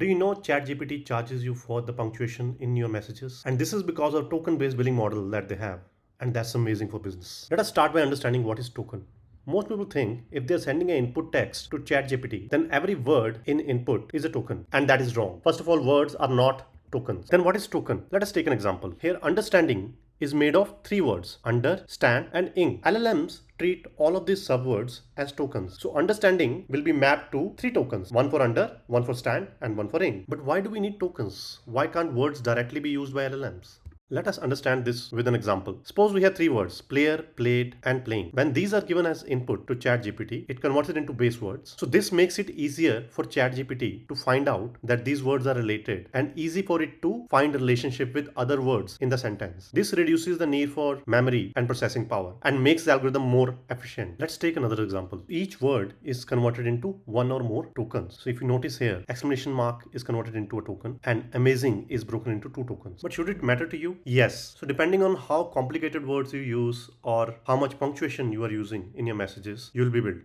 Do you know ChatGPT charges you for the punctuation in your messages? And this is because of token-based billing model that they have. And that's amazing for business. Let us start by understanding what is token. Most people think if they're sending an input text to ChatGPT, then every word in input is a token. And that is wrong. First of all, words are not tokens. Then what is token? Let us take an example. Here, understanding is made of three words: under, stand, and ing. LLMs treat all of these subwords as tokens. So understanding will be mapped to three tokens: one for under, one for stand, and one for ing. But why do we need tokens? Why can't words directly be used by LLMs? Let us understand this with an example. Suppose we have three words: player, played, and playing. When these are given as input to ChatGPT, it converts it into base words. So this makes it easier for ChatGPT to find out that these words are related and easy for it to find a relationship with other words in the sentence. This reduces the need for memory and processing power and makes the algorithm more efficient. Let's take another example. Each word is converted into one or more tokens. So if you notice here, exclamation mark is converted into a token and amazing is broken into two tokens. But should it matter to you? Yes. So depending on how complicated words you use or how much punctuation you are using in your messages, you will be billed.